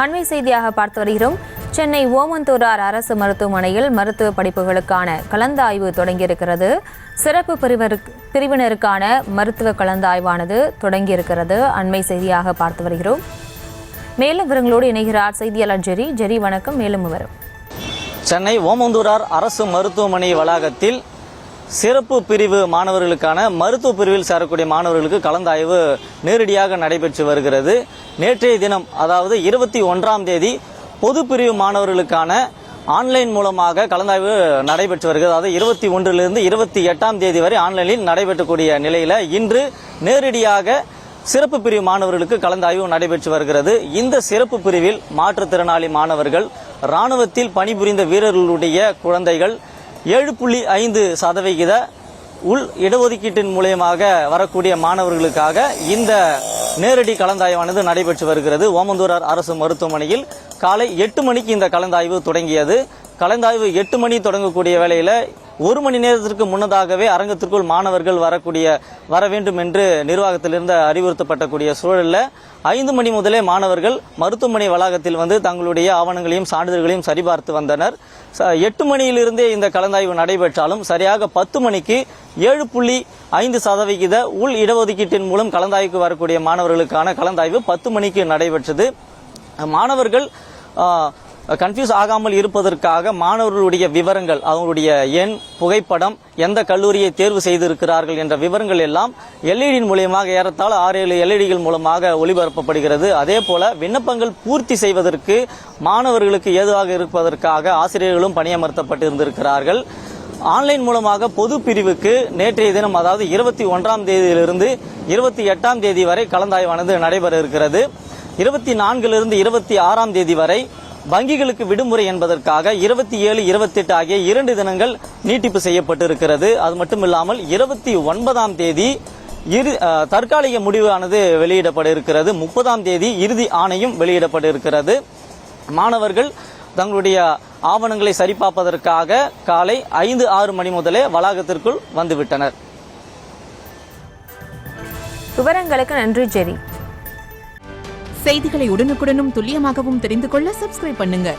அண்மை செய்தியாக பார்த்து வருகிறோம். சென்னை ஓமந்தூரார் அரசு மருத்துவமனையில் மருத்துவ படிப்புகளுக்கான கலந்தாய்வு தொடங்கியிருக்கிறது. சிறப்பு பிரிவினருக்கான மருத்துவ கலந்தாய்வானது தொடங்கியிருக்கிறது. அண்மை செய்தியாக பார்த்து வருகிறோம். மேலும் விவரங்களோடு இணைகிறார் செய்தியாளர் ஜெரி. வணக்கம். மேலும் விவரம். சென்னை ஓமந்தூரார் அரசு மருத்துவமனை வளாகத்தில் சிறப்பு பிரிவு மாணவர்களுக்கான மருத்துவ பிரிவில் சேரக்கூடிய மாணவர்களுக்கு கலந்தாய்வு நேரடியாக நடைபெற்று வருகிறது. நேற்றைய தினம், அதாவது 21ஆம் தேதி பொது பிரிவு மாணவர்களுக்கான ஆன்லைன் மூலமாக கலந்தாய்வு நடைபெற்று வருகிறது. அதாவது 21லிருந்து 28ஆம் தேதி வரை ஆன்லைனில் நடைபெற்றக்கூடிய நிலையில இன்று நேரடியாக சிறப்பு பிரிவு மாணவர்களுக்கு கலந்தாய்வு நடைபெற்று வருகிறது. இந்த சிறப்பு பிரிவில் மாற்றுத்திறனாளி மாணவர்கள், ராணுவத்தில் பணிபுரிந்த வீரர்களுடைய குழந்தைகள், 7.5% உள் இடஒதுக்கீட்டின் மூலமாக வரக்கூடிய மாணவர்களுக்காக இந்த நேரடி கலந்தாய்வானது நடைபெற்று வருகிறது. ஓமந்தூரார் அரசு மருத்துவமனையில் காலை 8 மணிக்கு இந்த கலந்தாய்வு தொடங்கியது. கலந்தாய்வு 8 மணி தொடங்கக்கூடிய வேளையில 1 மணி நேரத்திற்கு முன்னதாகவே அரங்கத்திற்குள் மாணவர்கள் வர வேண்டும் என்று நிர்வாகத்திலிருந்து அறிவுறுத்தப்படக்கூடிய சூழலில் 5 மணி முதலே மாணவர்கள் மருத்துவமனை வளாகத்தில் வந்து தங்களுடைய ஆவணங்களையும் சான்றிதழ்களையும் சரிபார்த்து வந்தனர். 8 மணியிலிருந்தே இந்த கலந்தாய்வு நடைபெற்றாலும் சரியாக 10 மணிக்கு 7.5% உள் இடஒதுக்கீட்டின் மூலம் கலந்தாய்வுக்கு வரக்கூடிய மாணவர்களுக்கான கலந்தாய்வு 10 மணிக்கு நடைபெற்றது. மாணவர்கள் கன்ஃபியூஸ் ஆகாமல் இருப்பதற்காக மாணவர்களுடைய விவரங்கள், அவங்களுடைய எண், புகைப்படம், எந்த கல்லூரியை தேர்வு செய்திருக்கிறார்கள் என்ற விவரங்கள் எல்லாம் எல்இடியின் மூலமாக ஏறத்தாழ 6-7 எல்இடிகள் மூலமாக ஒளிபரப்பப்படுகிறது. அதே போல விண்ணப்பங்கள் பூர்த்தி செய்வதற்கு மாணவர்களுக்கு ஏதுவாக இருப்பதற்காக ஆசிரியர்களும் பணியமர்த்தப்பட்டிருந்திருக்கிறார்கள். ஆன்லைன் மூலமாக பொது பிரிவுக்கு நேற்றைய தினம், அதாவது 21ஆம் தேதியிலிருந்து 28ஆம் தேதி வரை கலந்தாய்வானது நடைபெற இருக்கிறது. 24லிருந்து 26ஆம் தேதி வரை வங்கிகளுக்கு விடுமுறை என்பதற்காக 27, 28 ஆகிய 2 தினங்கள் நீட்டிப்பு செய்யப்பட்டிருக்கிறது. அது மட்டுமில்லாமல் 29ஆம் தேதி தற்காலிக முடிவானது வெளியிடப்பட இருக்கிறது. 30ஆம் தேதி இறுதி ஆணையும் வெளியிடப்பட இருக்கிறது. மாணவர்கள் தங்களுடைய ஆவணங்களை சரிபார்ப்பதற்காக காலை 5-6 மணி முதலே வளாகத்திற்குள் வந்துவிட்டனர். விவரங்களுக்கு நன்றி ஜெரி. செய்திகளை உடனுக்குடனும் துல்லியமாகவும் தெரிந்து கொள்ள சப்ஸ்கிரைப் பண்ணுங்க.